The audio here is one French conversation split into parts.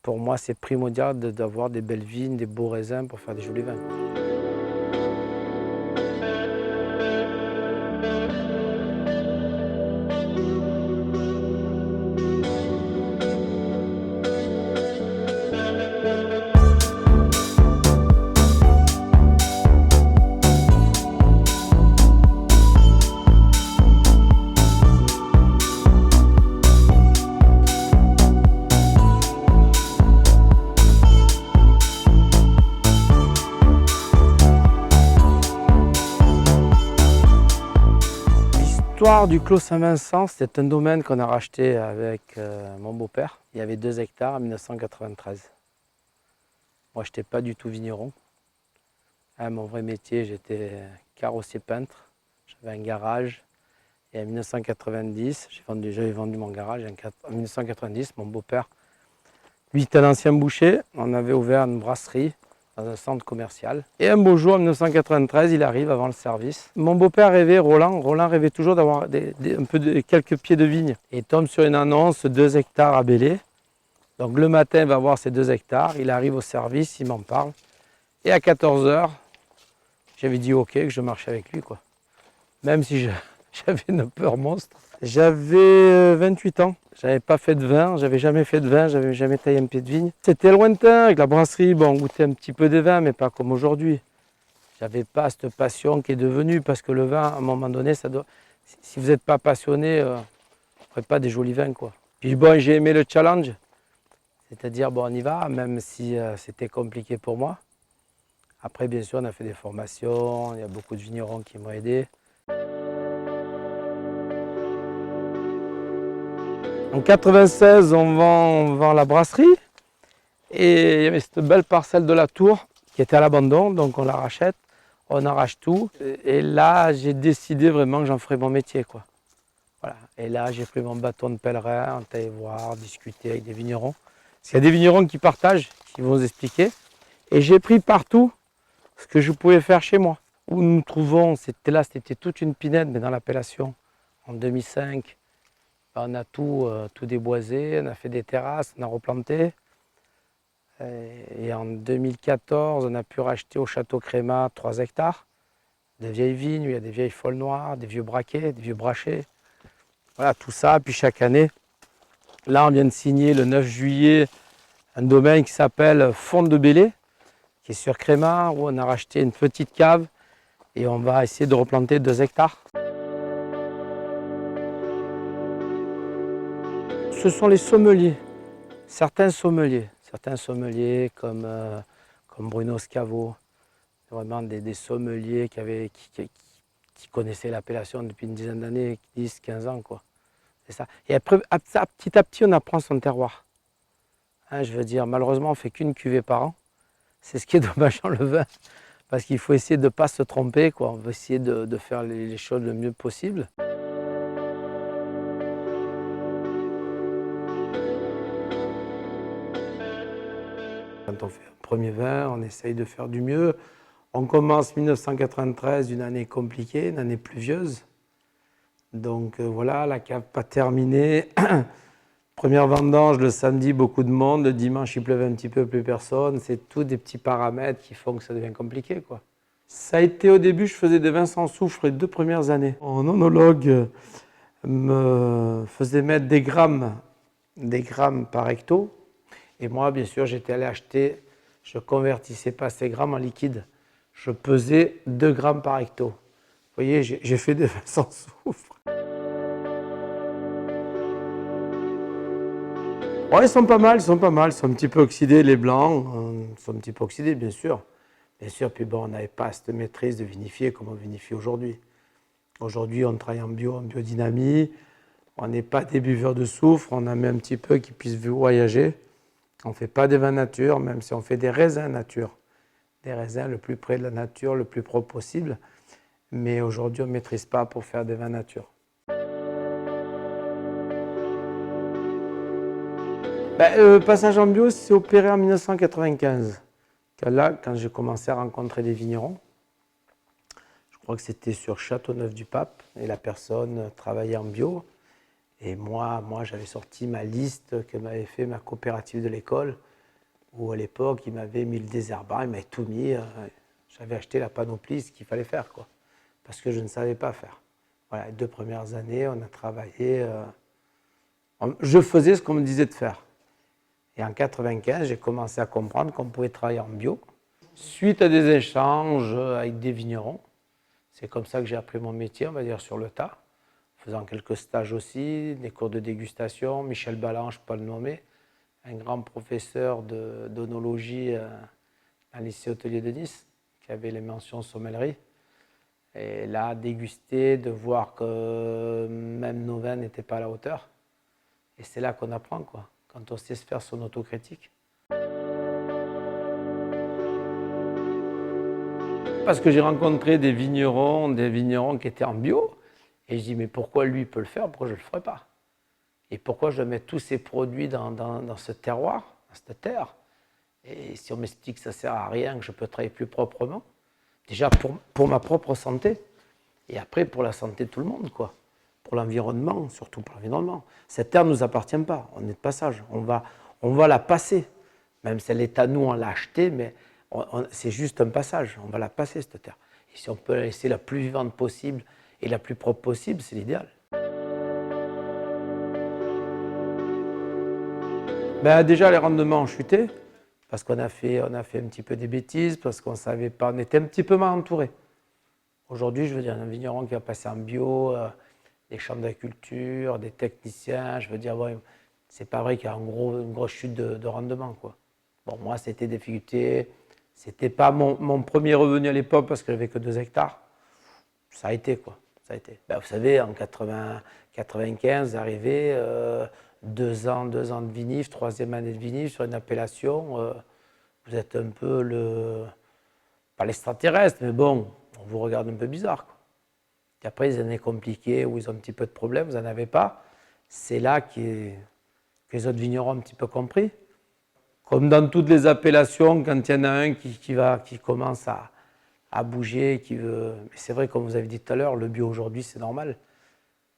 pour moi, c'est primordial d'avoir des belles vignes, des beaux raisins pour faire des jolis vins. L'histoire du Clos Saint-Vincent, c'est un domaine qu'on a racheté avec mon beau-père. Il y avait 2 hectares en 1993. Moi, je n'étais pas du tout vigneron. Mon vrai métier, j'étais carrossier peintre. J'avais un garage. Et en 1990, j'avais vendu mon garage. En 1990, mon beau-père, lui, était un ancien boucher. On avait ouvert une brasserie dans un centre commercial. Et un beau jour, en 1993, il arrive avant le service. Mon beau-père rêvait, Roland rêvait toujours d'avoir quelques pieds de vigne. Et il tombe sur une annonce, 2 hectares à Belley. Donc le matin, il va voir ces 2 hectares. Il arrive au service, il m'en parle. Et à 14 h, j'avais dit OK, que je marchais avec lui, quoi. Même si j'avais une peur monstre. J'avais 28 ans. J'avais pas fait de vin, j'avais jamais fait de vin, j'avais jamais taillé un pied de vigne. C'était lointain avec la brasserie, bon, on goûtait un petit peu des vins, mais pas comme aujourd'hui. J'avais pas cette passion qui est devenue, parce que le vin, à un moment donné, si vous n'êtes pas passionné, vous ne ferez pas des jolis vins, quoi. Puis bon, j'ai aimé le challenge, c'est-à-dire, bon, on y va, même si c'était compliqué pour moi. Après, bien sûr, on a fait des formations, il y a beaucoup de vignerons qui m'ont aidé. En 96, on vend la brasserie et il y avait cette belle parcelle de la tour qui était à l'abandon, donc on la rachète, on arrache tout. Et là, j'ai décidé vraiment que j'en ferais mon métier, quoi. Voilà. Et là, j'ai pris mon bâton de pèlerin, on allait voir, discuter avec des vignerons. Parce qu'il y a des vignerons qui partagent, qui vont vous expliquer. Et j'ai pris partout ce que je pouvais faire chez moi. Où nous nous trouvons, c'était toute une pinède, mais dans l'appellation, en 2005. On a tout déboisé, on a fait des terrasses, on a replanté. Et en 2014, on a pu racheter au Château Crémat 3 hectares. Des vieilles vignes, il y a des vieilles folles noires, des vieux braquets, des vieux brachets. Voilà, tout ça. Puis chaque année, là, on vient de signer le 9 juillet un domaine qui s'appelle Font de Belley, qui est sur Crémat, où on a racheté une petite cave et on va essayer de replanter 2 hectares. Ce sont les sommeliers, certains sommeliers comme Bruno Scavo, vraiment des sommeliers qui connaissaient l'appellation depuis une dizaine d'années, 10, 15 ans, quoi. C'est ça. Et après, petit à petit, on apprend son terroir. Hein, je veux dire, malheureusement, on ne fait qu'une cuvée par an. C'est ce qui est dommage dans le vin, parce qu'il faut essayer de ne pas se tromper, quoi. On veut essayer de faire les choses le mieux possible. Quand on fait un premier vin, on essaye de faire du mieux. On commence 1993, une année compliquée, une année pluvieuse. Donc voilà, la cave pas terminée. Première vendange le samedi, beaucoup de monde. Le dimanche, il pleuvait un petit peu, plus personne. C'est tous des petits paramètres qui font que ça devient compliqué, quoi. Ça a été au début, je faisais des vins sans soufre les 2 premières années. Mon onologue me faisait mettre des grammes par hecto. Et moi, bien sûr, j'étais allé acheter, je ne convertissais pas ces grammes en liquide. Je pesais 2 grammes par hecto. Vous voyez, j'ai fait des vins sans soufre. Ouais, ils sont pas mal, ils sont un petit peu oxydés, les blancs. Ils sont un petit peu oxydés, bien sûr. Bien sûr, puis bon, on n'avait pas cette maîtrise de vinifier comme on vinifie aujourd'hui. Aujourd'hui, on travaille en biodynamie. On n'est pas des buveurs de soufre, on en met un petit peu qui puissent voyager. On ne fait pas des vins nature, même si on fait des raisins nature. Des raisins le plus près de la nature, le plus propre possible. Mais aujourd'hui, on ne maîtrise pas pour faire des vins nature. Le passage en bio, c'est opéré en 1995. Là, quand j'ai commencé à rencontrer des vignerons, je crois que c'était sur Châteauneuf-du-Pape, et la personne travaillait en bio. Et moi j'avais sorti ma liste que m'avait fait ma coopérative de l'école. où à l'époque, il m'avait mis le désherbant, il m'avait tout mis. J'avais acheté la panoplie, ce qu'il fallait faire, quoi, parce que je ne savais pas faire. Voilà, les 2 premières années, on a travaillé. Je faisais ce qu'on me disait de faire. Et en 1995, j'ai commencé à comprendre qu'on pouvait travailler en bio, suite à des échanges avec des vignerons. C'est comme ça que j'ai appris mon métier, on va dire, sur le tas, faisant quelques stages aussi, des cours de dégustation. Michel Balland, je ne peux pas le nommer, un grand professeur d'onologie à lycée hôtelier de Nice, qui avait les mentions sommellerie. Et là, déguster, de voir que même nos vins n'étaient pas à la hauteur. Et c'est là qu'on apprend, quoi, quand on sait se faire son autocritique. Parce que j'ai rencontré des vignerons qui étaient en bio, et je dis, mais pourquoi lui peut le faire, pourquoi je ne le ferais pas? Et pourquoi je mets tous ces produits dans ce terroir, dans cette terre? Et si on m'explique que ça ne sert à rien, que je peux travailler plus proprement, déjà pour ma propre santé, et après pour la santé de tout le monde, quoi. Pour l'environnement, surtout pour l'environnement. Cette terre ne nous appartient pas, on est de passage, on va la passer. Même si elle est à nous, on l'a achetée, mais c'est juste un passage, on va la passer cette terre. Et si on peut la laisser la plus vivante possible et la plus propre possible, c'est l'idéal. Ben, déjà, les rendements ont chuté, parce qu'on a fait un petit peu des bêtises, parce qu'on ne savait pas, on était un petit peu mal entouré. Aujourd'hui, je veux dire, un vigneron qui va passer en bio, des chambres d'agriculture, des techniciens, je veux dire, ouais, c'est pas vrai qu'il y a une grosse chute de rendement, quoi. Bon, moi, c'était des difficultés. C'était pas mon premier revenu à l'époque parce que j'avais que 2 hectares. Ça a été, quoi. Ça a été. Ben, vous savez, en 95, arrivé, 2 ans de vinif, 3e année de vinif sur une appellation. Vous êtes un peu pas l'extraterrestre, mais bon, on vous regarde un peu bizarre, quoi. Et après, les années compliquées où ils ont un petit peu de problèmes, vous n'en avez pas. C'est là que les autres vignerons ont un petit peu compris. Comme dans toutes les appellations, quand il y en a un qui commence à bouger, qui veut. Mais c'est vrai, comme vous avez dit tout à l'heure, le bio aujourd'hui, c'est normal.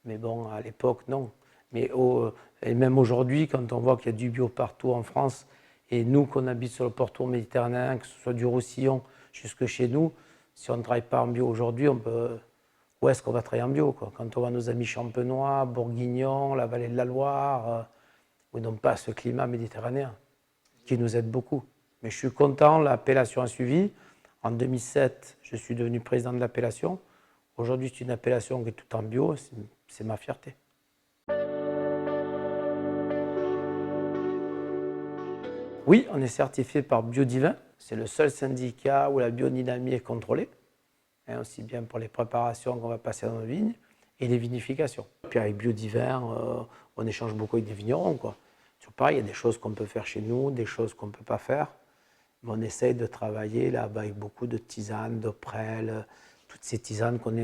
Mais bon, à l'époque, non. Et même aujourd'hui, quand on voit qu'il y a du bio partout en France, et nous qu'on habite sur le pourtour méditerranéen, que ce soit du Roussillon jusque chez nous, si on ne travaille pas en bio aujourd'hui, où est-ce qu'on va travailler en bio, quoi? Quand on voit nos amis champenois, bourguignons, la vallée de la Loire, où ils n'ont pas ce climat méditerranéen, qui nous aide beaucoup. Mais je suis content, l'appellation a suivi. En 2007, je suis devenu président de l'appellation. Aujourd'hui, c'est une appellation qui est tout en bio, c'est ma fierté. Oui, on est certifié par Biodivin. C'est le seul syndicat où la biodynamie est contrôlée, hein, aussi bien pour les préparations qu'on va passer dans nos vignes et les vinifications. Puis avec Biodivin, on échange beaucoup avec des vignerons, quoi. Sur pareil, il y a des choses qu'on peut faire chez nous, des choses qu'on ne peut pas faire. Mais on essaye de travailler là avec beaucoup de tisanes, de prêles, toutes ces tisanes qu'on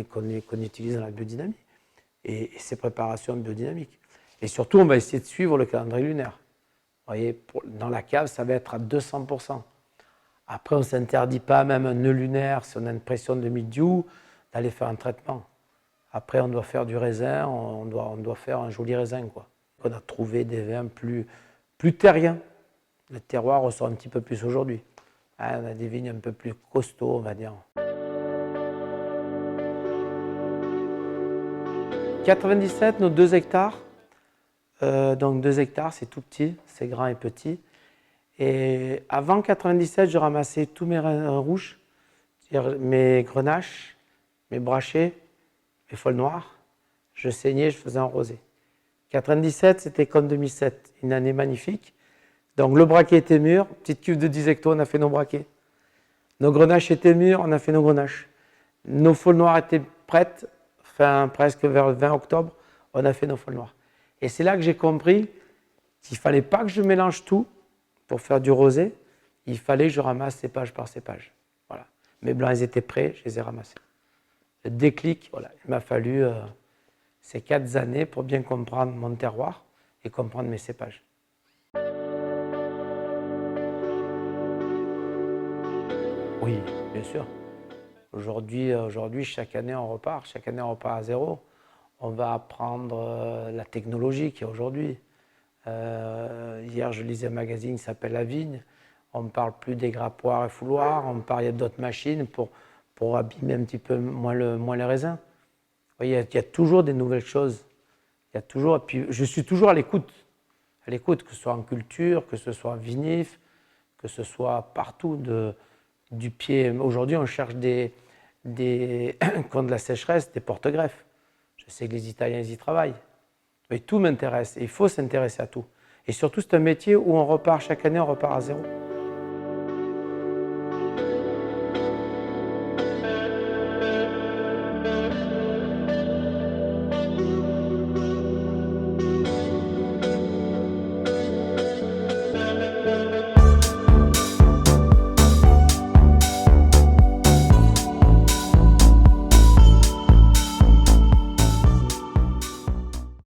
utilise dans la biodynamie et ces préparations biodynamiques. Et surtout, on va essayer de suivre le calendrier lunaire. Vous voyez, dans la cave, ça va être à 200%. Après, on ne s'interdit pas, même un nœud lunaire, si on a une pression de mildiou, d'aller faire un traitement. Après, on doit faire du raisin, on doit faire un joli raisin, quoi. On a trouvé des vins plus terriens. Le terroir ressort un petit peu plus aujourd'hui. Hein, on a des vignes un peu plus costauds, on va dire. 97, nos 2 hectares. Donc 2 hectares, c'est tout petit, c'est grand et petit. Et avant 97, je ramassais tous mes raisins rouges, c'est-à-dire mes grenaches, mes brachets, mes folles noires. Je saignais, je faisais un rosé. 97, c'était comme 2007, une année magnifique. Donc le braquet était mûr, petite cuve de 10 hectos, on a fait nos braquets. Nos grenaches étaient mûres, on a fait nos grenaches. Nos folles noires étaient prêtes, presque vers le 20 octobre, on a fait nos folles noires. Et c'est là que j'ai compris qu'il ne fallait pas que je mélange tout pour faire du rosé. Il fallait que je ramasse cépage par cépage. Voilà. Mes blancs, ils étaient prêts, je les ai ramassés. Le déclic, voilà, il m'a fallu ces 4 années pour bien comprendre mon terroir et comprendre mes cépages. Oui, bien sûr. Aujourd'hui, chaque année, on repart. Chaque année, on repart à zéro. On va apprendre la technologie qu'il y a aujourd'hui. Hier, je lisais un magazine qui s'appelle La Vigne. On ne parle plus des grappoirs et fouloirs, il y a d'autres machines pour abîmer un petit peu moins les raisins. Vous voyez, il y a toujours des nouvelles choses. Il y a toujours, et puis je suis toujours à l'écoute, que ce soit en culture, que ce soit en vinif, que ce soit partout du pied. Aujourd'hui, on cherche contre la sécheresse, des porte-greffes. Je sais que les Italiens ils y travaillent. Mais tout m'intéresse et il faut s'intéresser à tout. Et surtout, c'est un métier où on repart chaque année, on repart à zéro.